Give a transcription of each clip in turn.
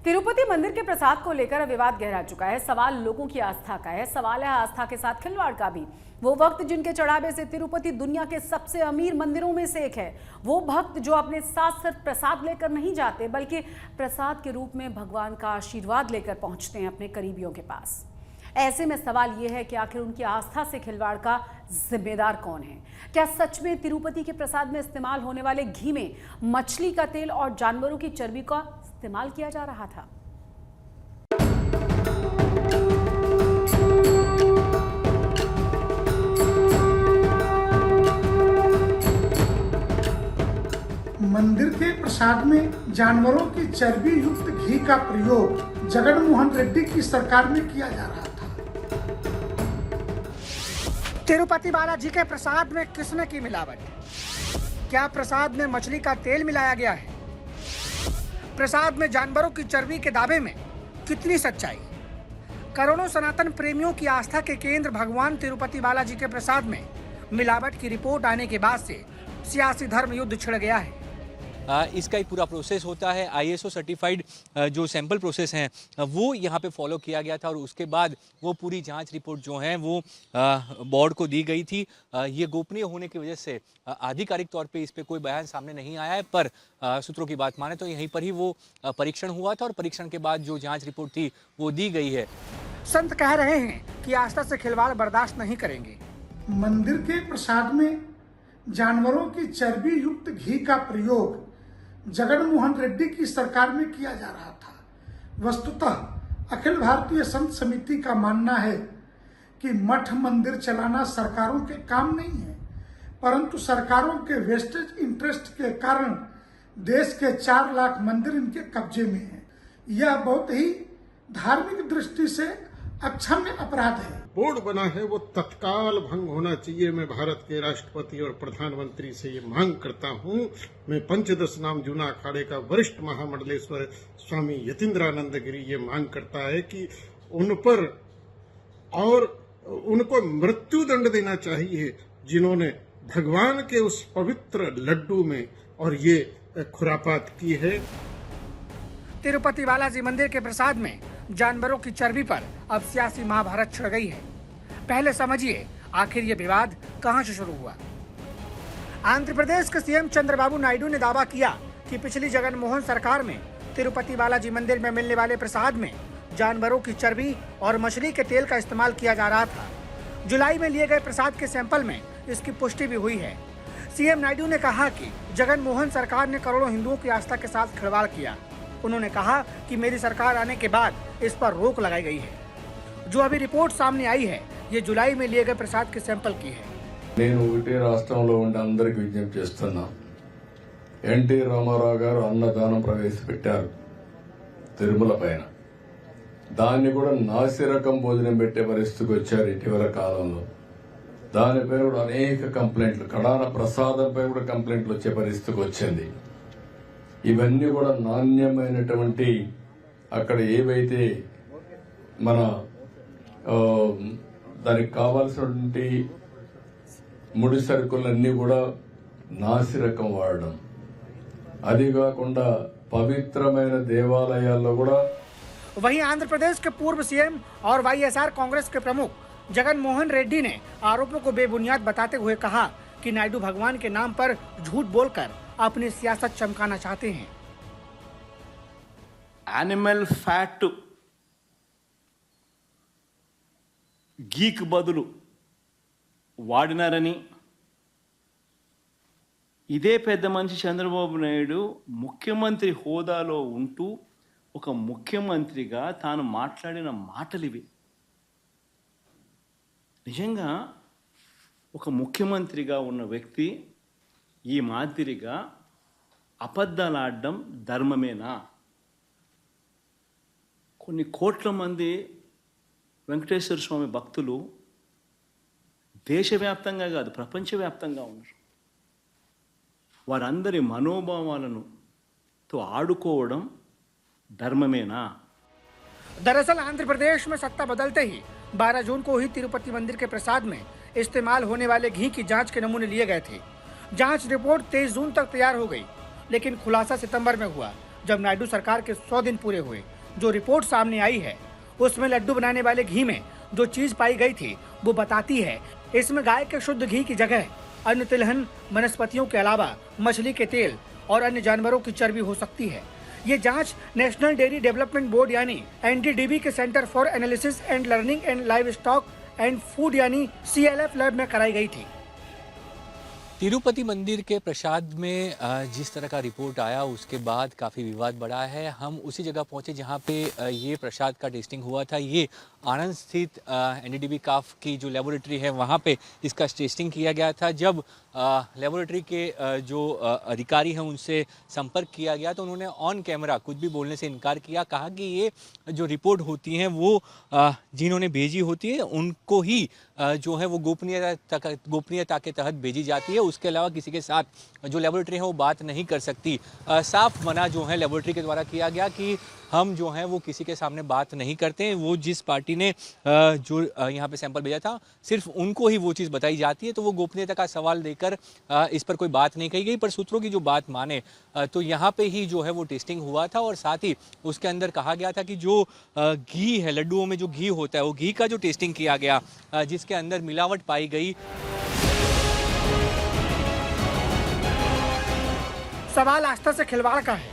तिरुपति मंदिर के प्रसाद को लेकर विवाद गहरा चुका है। सवाल लोगों की आस्था का है, सवाल है आस्था के साथ खिलवाड़ का भी। वो भक्त जिनके चढ़ावे से तिरुपति दुनिया के सबसे अमीर मंदिरों में से एक है, वो भक्त जो अपने साथ सिर्फ प्रसाद लेकर नहीं जाते बल्कि प्रसाद के रूप में भगवान का आशीर्वाद लेकर पहुंचते हैं अपने करीबियों के पास। ऐसे में सवाल ये है कि आखिर उनकी आस्था से खिलवाड़ का जिम्मेदार कौन है? क्या सच में तिरुपति के प्रसाद में इस्तेमाल होने वाले घी में मछली का तेल और जानवरों की चर्बी का इस्तेमाल किया जा रहा था? मंदिर के प्रसाद में जानवरों की चर्बी युक्त घी का प्रयोग जगन मोहन रेड्डी की सरकार में किया जा रहा था। तिरुपति बालाजी के प्रसाद में किसने की मिलावट? क्या प्रसाद में मछली का तेल मिलाया गया है? प्रसाद में जानवरों की चर्बी के दावे में कितनी सच्चाई? करोड़ों सनातन प्रेमियों की आस्था के केंद्र भगवान तिरुपति बालाजी के प्रसाद में मिलावट की रिपोर्ट आने के बाद से सियासी धर्म युद्ध छिड़ गया है। इसका एक पूरा प्रोसेस होता है, ISO सर्टिफाइड जो सैंपल प्रोसेस हैं वो यहाँ पे फॉलो किया गया था और उसके बाद वो पूरी जांच रिपोर्ट जो है वो बोर्ड को दी गई थी। ये गोपनीय होने की वजह से आधिकारिक तौर पे इस पे कोई बयान सामने नहीं आया है, पर सूत्रों की बात माने तो यहीं पर ही वो परीक्षण हुआ था और परीक्षण के बाद जो जाँच रिपोर्ट थी वो दी गई है। संत कह रहे हैं कि आस्था से खिलवाड़ बर्दाश्त नहीं करेंगे। मंदिर के प्रसाद में जानवरों की चर्बी युक्त घी का प्रयोग जगन मोहन रेड्डी की सरकार में किया जा रहा था। वस्तुतः अखिल भारतीय संत समिति का मानना है कि मठ मंदिर चलाना सरकारों के काम नहीं है, परंतु सरकारों के वेस्टेज इंटरेस्ट के कारण देश के 4 लाख मंदिर इनके कब्जे में है। यह बहुत ही धार्मिक दृष्टि से अक्षम्य अपराध है। बोर्ड बना है वो तत्काल भंग होना चाहिए। मैं भारत के राष्ट्रपति और प्रधानमंत्री से ये मांग करता हूँ। मैं पंचदश नाम जूना अखाड़े का वरिष्ठ महामंडलेश्वर स्वामी यतीन्द्रानंद गिरी ये मांग करता है कि उन पर और उनको मृत्यु दंड देना चाहिए जिन्होंने भगवान के उस पवित्र लड्डू में और ये खुरापात की है। तिरुपति बालाजी मंदिर के प्रसाद में जानवरों की चर्बी पर अब सियासी महाभारत छिड़ गई है। पहले समझिए आखिर ये विवाद कहां से शुरू हुआ। आंध्र प्रदेश के सीएम चंद्रबाबू नायडू ने दावा किया कि पिछली जगन मोहन सरकार में तिरुपति बालाजी मंदिर में मिलने वाले प्रसाद में जानवरों की चर्बी और मछली के तेल का इस्तेमाल किया जा रहा था। जुलाई में लिए गए प्रसाद के सैंपल में इसकी पुष्टि भी हुई है। सीएम नायडू ने कहा कि जगन मोहन सरकार ने करोड़ों हिंदुओं की आस्था के साथ खिलवाड़ किया। उन्होंने कहा कि मेरी सरकार आने के बाद इस पर रोक लगाई गई है। जो अभी रिपोर्ट सामने आई है ये जुलाई में लिए गए प्रसाद के सैंपल की है। నేను ఒకటే రాష్ట్రంలో ఉండే అందరికి విజ్ఞప్తి చేస్తున్నా, ఎన్టీ రామారావు గారు అన్నదానం ప్రవేశపెట్టారు తిరుమల పైన. దాన్ని కూడా నాసి రకం భోజనం పెట్టే పరిస్థితికి వచ్చారు ఇటీవల కాలంలో. దానిపై కూడా అనేక కంప్లైంట్లు, కడాన ప్రసాదంపై కూడా కంప్లైంట్లు వచ్చే పరిస్థితికి వచ్చింది. ఇవన్నీ కూడా నాణ్యమైనటువంటి అక్కడ ఏవైతే మన దానికి కావాల్సినటువంటి ముడి సరుకులన్నీ కూడా నాసి రకం వాడడం, అది కాకుండా పవిత్రమైన దేవాలయాల్లో కూడా। वहीं आंध्र प्रदेश के पूर्व सीएम और YSR कांग्रेस के प्रमुख जगन मोहन रेड्डी ने आरोपों को बेबुनियाद बताते हुए कहा कि नायडू भगवान के नाम पर झूठ बोलकर अपनी सियासत चमकाना चाहते हैं। एनिमल फैट గీకి బదులు వాడినారని ఇదే పెద్ద మనిషి చంద్రబాబు నాయుడు ముఖ్యమంత్రి హోదాలో ఉంటూ ఒక ముఖ్యమంత్రిగా తాను మాట్లాడిన మాటలు ఇవి. నిజంగా ఒక ముఖ్యమంత్రిగా ఉన్న వ్యక్తి ఈ మాదిరిగా అబద్ధాలు ఆడడం ధర్మమేనా? కొన్ని కోట్ల మంది వెంకటేశ్వర స్వామి భక్తులు దేశవ్యాప్తంగా కాదు ప్రపంచవ్యాప్తంగా ఉన్నారు. వారందరి మనోభావాలను తో ఆడుకోవడం ధర్మమేనా? दरअसल आंध्र प्रदेश में सत्ता बदलते ही 12 जून को ही तिरुपति मंदिर के प्रसाद में इस्तेमाल होने वाले घी की जांच के नमूने लिए गए थे। जांच रिपोर्ट 23 जून तक तैयार हो गई, लेकिन खुलासा सितंबर में हुआ, जब नायडू सरकार के 100 दिन पूरे हुए। जो रिपोर्ट सामने आई है उसमें लड्डू बनाने वाले घी में जो चीज पाई गई थी वो बताती है इसमें गाय के शुद्ध घी की जगह अन्य तिलहन वनस्पतियों के अलावा मछली के तेल और अन्य जानवरों की चर्बी हो सकती है। ये जांच नेशनल डेयरी डेवलपमेंट बोर्ड यानी NDDB के centre for analysis and learning and live stock and food यानी CLF लैब में कराई गई थी। तिरुपति मंदिर के प्रसाद में जिस तरह का रिपोर्ट आया उसके बाद काफ़ी विवाद बढ़ा है। हम उसी जगह पहुंचे जहां पे ये प्रसाद का टेस्टिंग हुआ था। ये आनंद स्थित NDDB काफ की जो लेबोरेटरी है वहां पे इसका टेस्टिंग किया गया था। जब लेबोरेटरी के जो अधिकारी हैं उनसे संपर्क किया गया तो उन्होंने ऑन कैमरा कुछ भी बोलने से इनकार किया। कहा कि ये जो रिपोर्ट होती हैं वो जिन्होंने भेजी होती है उनको ही जो है वो गोपनीयता के तहत भेजी जाती है। उसके अलावा किसी के साथ जो लेबोरेटरी है वो बात नहीं कर सकती। साफ मना जो है लेबोरेटरी के द्वारा किया गया कि हम जो हैं वो किसी के सामने बात नहीं करते हैं। वो जिस पार्टी ने जो यहाँ पे सैंपल भेजा था सिर्फ उनको ही वो चीज़ बताई जाती है। तो वो गोपनीयता का सवाल देकर इस पर कोई बात नहीं कही गई। पर सूत्रों की जो बात माने तो यहाँ पे ही जो है वो टेस्टिंग हुआ था और साथ ही उसके अंदर कहा गया था कि जो घी है, लड्डुओं में जो घी होता है वो घी का जो टेस्टिंग किया गया जिसके अंदर मिलावट पाई गई। सवाल आस्था से खिलवाड़ का है।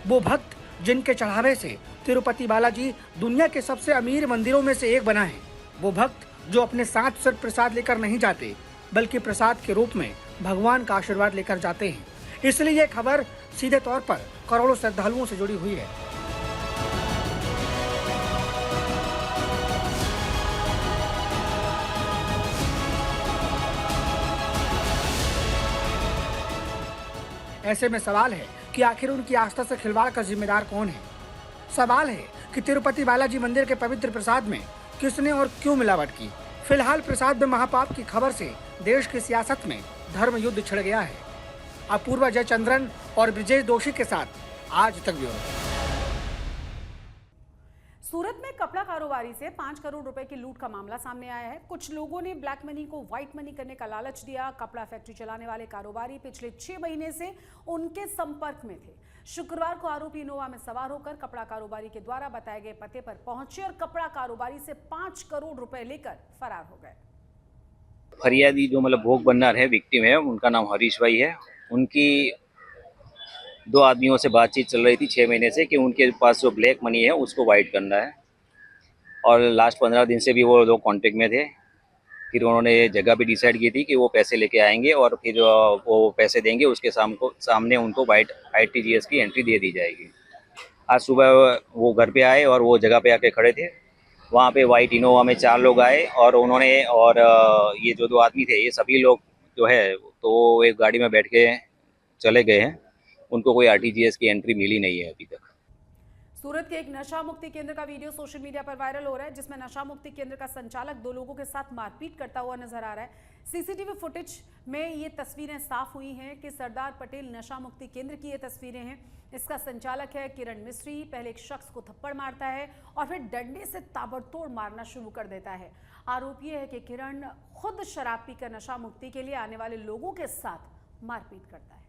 वो भक्त जिनके चढ़ावे से तिरुपति बालाजी दुनिया के सबसे अमीर मंदिरों में से एक बना है। वो भक्त जो अपने साथ सिर्फ प्रसाद लेकर नहीं जाते बल्कि प्रसाद के रूप में भगवान का आशीर्वाद लेकर जाते हैं। इसलिए ये खबर सीधे तौर पर करोड़ों श्रद्धालुओं से जुड़ी हुई है। ऐसे में सवाल है कि आखिर उनकी आस्था से खिलवाड़ का जिम्मेदार कौन है। सवाल है कि तिरुपति बालाजी मंदिर के पवित्र प्रसाद में किसने और क्यों मिलावट की। फिलहाल प्रसाद में महापाप की खबर से देश की सियासत में धर्म युद्ध छिड़ गया है। अपूर्वा जयचंद्रन और ब्रिजेश दोषी के साथ आज तक ब्यूरो। सूरत में कपड़ा कारोबारी से 5 करोड़ रुपए की लूट का मामला सामने आया है। कुछ लोगों ने ब्लैक मनी को व्हाइट मनी करने का लालच दिया। कपड़ा फैक्ट्री चलाने वाले कारोबारी पिछले 6 महीने से उनके संपर्क में थे। शुक्रवार को आरोपी इनोवा में सवार होकर कपड़ा कारोबारी के द्वारा बताए गए पते पर पहुंचे और कपड़ा कारोबारी से 5 करोड़ रुपए लेकर फरार हो गए। फरियादी जो मतलब भोग बननार है, विक्टिम है, उनका नाम हरीश भाई है। उनकी 2 आदमियों से बातचीत चल रही थी 6 महीने से कि उनके पास जो ब्लैक मनी है उसको वाइट करना है और लास्ट 15 दिन से भी वो लोग कांटेक्ट में थे। फिर उन्होंने जगह भी डिसाइड की थी कि वो पैसे लेके आएंगे और फिर वो पैसे देंगे, उसके सामने उनको वाइट ITGS की एंट्री दे दी जाएगी। आज सुबह वो घर पे आए और वो जगह पे आके खड़े थे। वहाँ पे वाइट इनोवा में 4 लोग आए और उन्होंने और ये जो 2 आदमी थे ये सभी लोग जो है तो एक गाड़ी में बैठ के चले गए हैं। उनको कोई RTGS की एंट्री मिली नहीं है अभी तक। सूरत के एक नशा मुक्ति केंद्र का वीडियो सोशल मीडिया पर वायरल हो रहा है जिसमें नशा मुक्ति केंद्र का संचालक 2 लोगों के साथ मारपीट करता हुआ नजर आ रहा है। CCTV फुटेज में ये तस्वीरें साफ हुई हैं कि सरदार पटेल नशा मुक्ति केंद्र की ये तस्वीरें हैं। इसका संचालक है किरण मिस्त्री। पहले एक शख्स को थप्पड़ मारता है और फिर डंडे से ताबड़तोड़ मारना शुरू कर देता है। आरोप यह है कि किरण खुद शराब पीकर नशा मुक्ति के लिए आने वाले लोगों के साथ मारपीट करता है।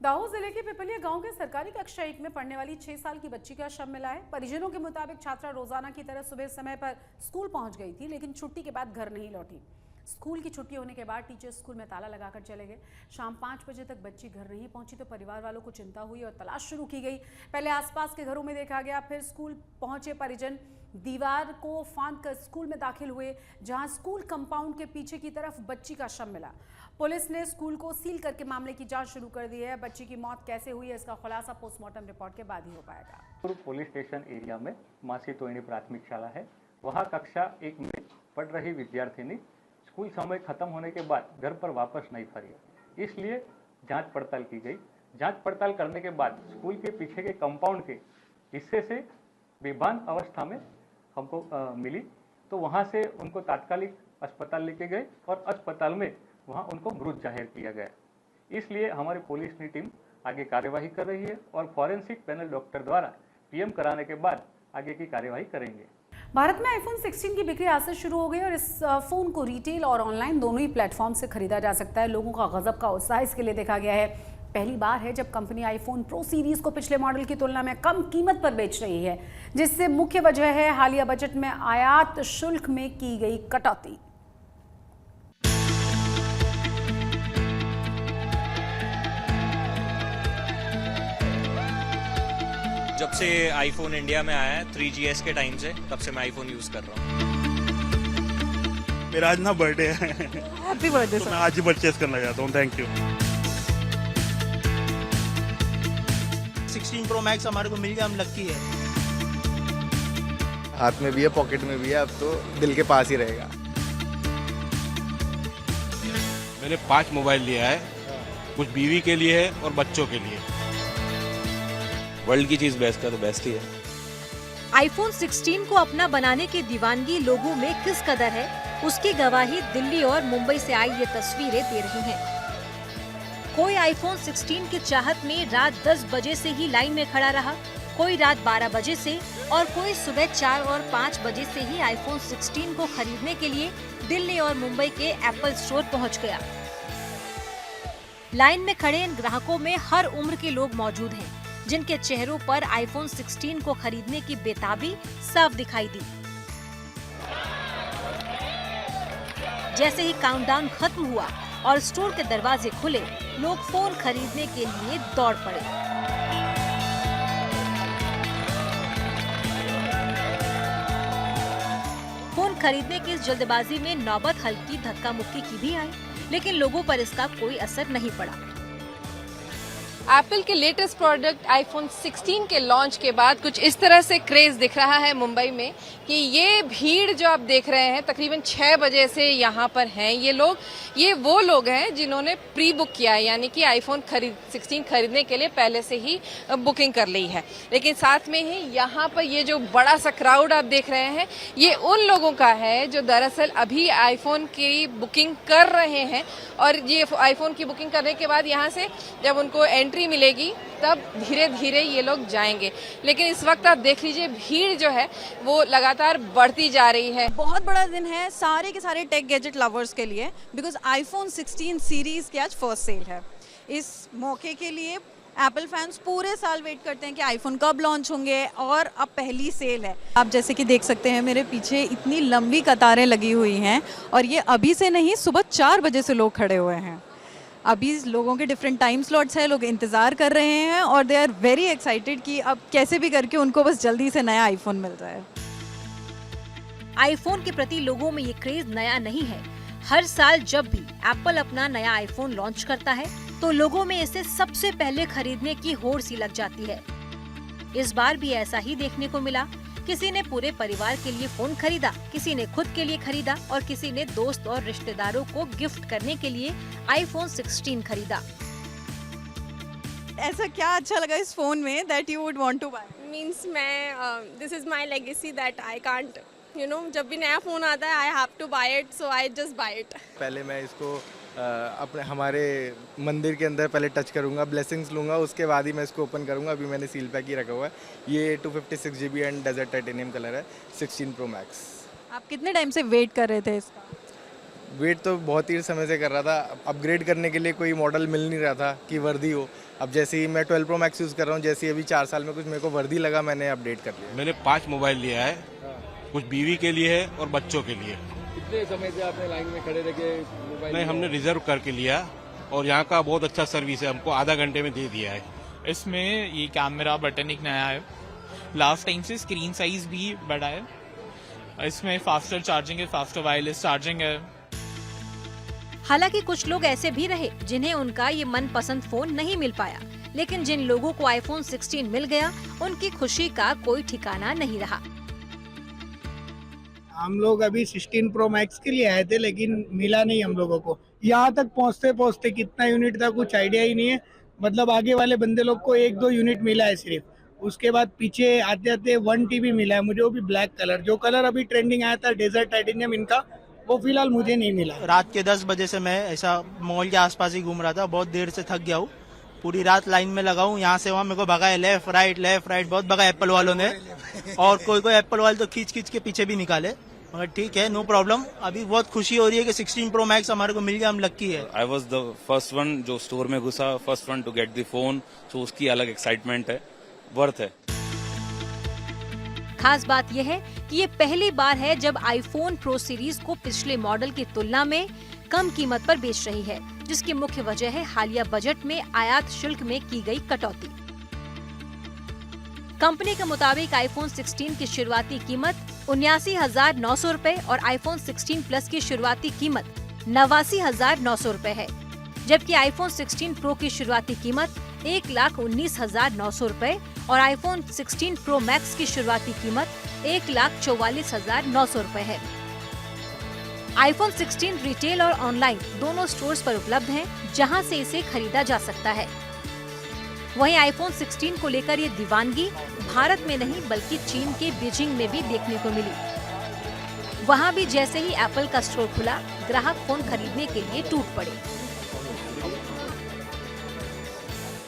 दाहोद जिले के पिपलिया गांव के सरकारी कक्षा 1 में पढ़ने वाली 6 साल की बच्ची का शव मिला है। परिजनों के मुताबिक छात्रा रोजाना की तरह सुबह समय पर स्कूल पहुंच गई थी लेकिन छुट्टी के बाद घर नहीं लौटी। स्कूल की छुट्टी होने के बाद टीचर स्कूल में ताला लगाकर चले गए। शाम 5 बजे तक बच्ची घर नहीं पहुंची तो परिवार वालों को चिंता हुई और तलाश शुरू की गई। पहले आसपास के घरों में देखा गया, फिर स्कूल पहुंचे परिजन दीवार को फांदकर स्कूल में दाखिल हुए जहां स्कूल कंपाउंड के पीछे की तरफ बच्ची का शव मिला। पुलिस ने स्कूल को सील करके मामले की जांच शुरू कर दी है। बच्ची की मौत कैसे हुई है इसका खुलासा पोस्टमार्टम रिपोर्ट के बाद ही हो पाएगा। पुलिस स्टेशन एरिया में मासी तोयनी प्राथमिक शाला है। वहां कक्षा 1 में पढ़ रही विद्यार्थिनी स्कूल समय खत्म होने के बाद घर पर वापस नहीं फरी, इसलिए जांच पड़ताल की गई। जांच पड़ताल करने के बाद स्कूल के पीछे के कंपाउंड के हिस्से से बेभान अवस्था में हमको मिली, तो वहां से उनको तात्कालिक अस्पताल लेके गए और अस्पताल में वहां उनको मृत जाहिर किया गया। इसलिए हमारी पुलिस की टीम आगे कार्यवाही कर रही है और फॉरेंसिक पैनल डॉक्टर द्वारा PM कराने के बाद आगे की कार्यवाही करेंगे। भारत में iPhone 16 की बिक्री आज से शुरू हो गई और इस फोन को रिटेल और ऑनलाइन दोनों ही प्लेटफॉर्म से खरीदा जा सकता है। लोगों का गजब का उत्साह इसके लिए देखा गया है। पहली बार है जब कंपनी आईफोन प्रो सीरीज को पिछले मॉडल की तुलना में कम कीमत पर बेच रही है, जिससे मुख्य वजह है हालिया बजट में आयात शुल्क में की गई कटौती। जब से आईफोन इंडिया में आया है 3GS के टाइम से, तब से मैं आईफोन यूज कर रहा हूँ। मेरा आज ना बर्थडे है। हैप्पी बर्थडे तो मैं आज ही परचेस करना चाहता हूँ। Thank you. 16 प्रो मैक्स हमारे को मिल गया, हम लकी है। हाथ में भी है, पॉकेट में भी है, अब तो दिल के पास ही रहेगा। मैंने 5 मोबाइल लिया है, कुछ बीवी के लिए है और बच्चों के लिए। वर्ल्ड की चीज बेस्ट है तो बेस्ट ही है। आईफोन 16 को अपना बनाने की दीवानगी लोगों में किस कदर है, उसकी गवाही दिल्ली और मुंबई से आई ये तस्वीरें दे रही हैं। कोई आईफोन 16 की चाहत में रात 10 बजे से ही लाइन में खड़ा रहा, कोई रात 12 बजे से और कोई सुबह 4 और 5 बजे से ही आईफोन 16 को खरीदने के लिए दिल्ली और मुंबई के एप्पल स्टोर पहुंच गया। लाइन में खड़े इन ग्राहकों में हर उम्र के लोग मौजूद हैं, जिनके चेहरों पर आईफोन 16 को खरीदने की बेताबी साफ दिखाई दी। जैसे ही काउंटडाउन खत्म हुआ और स्टोर के दरवाजे खुले, लोग फोन खरीदने के लिए दौड़ पड़े। फोन खरीदने की इस जल्दबाजी में नौबत हल्की धक्का मुक्की की भी आई, लेकिन लोगों पर इसका कोई असर नहीं पड़ा। एप्पल के लेटेस्ट प्रोडक्ट आईफोन 16 के लॉन्च के बाद कुछ इस तरह से क्रेज दिख रहा है मुंबई में कि ये भीड़ जो आप देख रहे हैं तकरीबन 6 बजे से यहाँ पर हैं ये वो लोग हैं जिन्होंने प्री बुक किया है, यानी कि आईफोन 16 खरीदने के लिए पहले से ही बुकिंग कर ली है। लेकिन साथ में ही यहाँ पर ये जो बड़ा सा क्राउड आप देख रहे हैं, ये उन लोगों का है जो दरअसल अभी आईफोन की बुकिंग कर रहे हैं और ये आईफोन की बुकिंग करने के बाद यहाँ से जब उनको एंट्री मिलेगी तब धीरे धीरे ये लोग जाएंगे। लेकिन इस वक्त आप देख लीजिए भीड़ जो है वो लगातार बढ़ती जा रही है। बहुत बड़ा दिन है सारे के सारे टेक गैजेट लवर्स के लिए, बिकॉज आईफोन 16 सीरीज की आज फर्स्ट सेल है। इस मौके के लिए एप्पल फैंस पूरे साल वेट करते हैं कि आईफोन कब लॉन्च होंगे और अब पहली सेल है। आप जैसे कि देख सकते हैं मेरे पीछे इतनी लंबी कतारें लगी हुई हैं और ये अभी से नहीं, सुबह 4 बजे से लोग खड़े हुए हैं। अभी लोगों के डिफरेंट टाइम स्लॉट्स हैं, लोग इंतज़ार कर रहे हैं और दे आर वेरी एक्साइटेड कि अब कैसे भी करके उनको बस जल्दी से नया आईफोन मिल जाए। आईफोन के प्रति लोगों में ये क्रेज नया नहीं है। हर साल जब भी एप्पल अपना नया आईफोन लॉन्च करता है तो लोगों में इसे सबसे पहले खरीदने की होड़ सी लग जाती है। इस बार भी ऐसा ही देखने को मिला। किसी ने पूरे परिवार के लिए फोन खरीदा, किसी ने खुद के लिए खरीदा और किसी ने दोस्त और रिश्तेदारों को गिफ्ट करने के लिए आईफोन 16 खरीदा। ऐसा क्या अच्छा लगा इस फोन में that you would want to buy? Means मैं this is my legacy that I can't जब भी नया फोन आता है I have to buy it, so I just buy it. पहले मैं इसको अपने हमारे मंदिर के अंदर पहले टच करूंगा, ब्लेसिंग्स लूंगा, उसके बाद ही मैं इसको ओपन करूंगा। अभी मैंने सील पैक ही रखा हुआ है। ये 256 GB and desert titanium colour है, 16 प्रो मैक्स। आप कितने टाइम से वेट कर रहे थे इसका? वेट तो बहुत ही समय से कर रहा था। अपग्रेड करने के लिए कोई मॉडल मिल नहीं रहा था कि वर्दी हो। अब जैसे ही मैं 12 प्रो मैक्स यूज़ कर रहा हूँ, जैसे अभी 4 साल में कुछ मेरे को वर्दी लगा, मैंने अपडेट कर लिया। मैंने 5 मोबाइल लिया है, कुछ बीवी के लिए है और बच्चों के लिए। कितने समय से आपने लाइन में खड़े रह के मोबाइल? नहीं, हमने रिजर्व करके लिया और यहाँ का बहुत अच्छा सर्विस है, हमको आधा घंटे में दे दिया है। इसमें ये कैमरा बटन एक नया है, लास्ट टाइम से स्क्रीन साइज भी बड़ा है, इसमें फास्टर चार्जिंग है, फास्टर वायरलेस चार्जिंग है। हालांकि कुछ लोग ऐसे भी रहे जिन्हें उनका ये मनपसंद फोन नहीं मिल पाया, लेकिन जिन लोगों को आईफोन 16 मिल गया उनकी खुशी का कोई ठिकाना नहीं रहा। हम लोग अभी 16 प्रो मैक्स के लिए आए थे लेकिन मिला नहीं हम लोगों को। यहाँ तक पहुँचते पहुँचते कितना यूनिट था कुछ आइडिया ही नहीं है। मतलब आगे वाले बंदे लोग को 1-2 यूनिट मिला है सिर्फ। उसके बाद पीछे आते आते 1 TB मिला है मुझे, वो भी ब्लैक कलर। जो कलर अभी ट्रेंडिंग आया था डेजर्ट टाइटेनियम इनका, वो फिलहाल मुझे नहीं मिला। रात के 10 बजे से मैं ऐसा मॉल के आसपास ही घूम रहा था, बहुत देर से थक गया हूँ। पूरी रात लाइन में लगा हूँ, यहाँ से वहाँ मेरे को भगाया, लेफ्ट राइट बहुत भगा एप्पल वालों ने। और कोई एप्पल वाले तो खींच के पीछे भी निकाले। मगर ठीक है, नो प्रॉब्लम। अभी बहुत खुशी हो रही है कि 16 प्रो मैक्स हमारे को मिल गया, हम लकी है। I was the first one जो स्टोर में घुसा, first one to get the phone, तो उसकी अलग एक्साइटमेंट है, वर्थ है। खास बात यह है कि ये पहली बार है जब आईफोन प्रो सीरीज को पिछले मॉडल की तुलना में कम कीमत पर बेच रही है, जिसकी मुख्य वजह है हालिया बजट में आयात शुल्क में की गई कटौती। कंपनी के मुताबिक आईफोन 16 की शुरुआती कीमत 79,900 रुपए और आईफोन 16 प्लस की शुरुआती कीमत 89,900 रुपए है, जबकि आईफोन 16 प्रो की शुरुआती कीमत 1,19,900 रुपए और आईफोन 16 प्रो मैक्स की शुरुआती कीमत 1,44,900 रुपए है। आईफोन 16 रिटेल और ऑनलाइन दोनों स्टोर्स पर उपलब्ध हैं, जहां से इसे खरीदा जा सकता है। वहीं आईफोन 16 को लेकर ये दीवानगी भारत में नहीं बल्कि चीन के बीजिंग में भी देखने को मिली। वहां भी जैसे ही एप्पल का स्टोर खुला, ग्राहक फोन खरीदने के लिए टूट पड़े।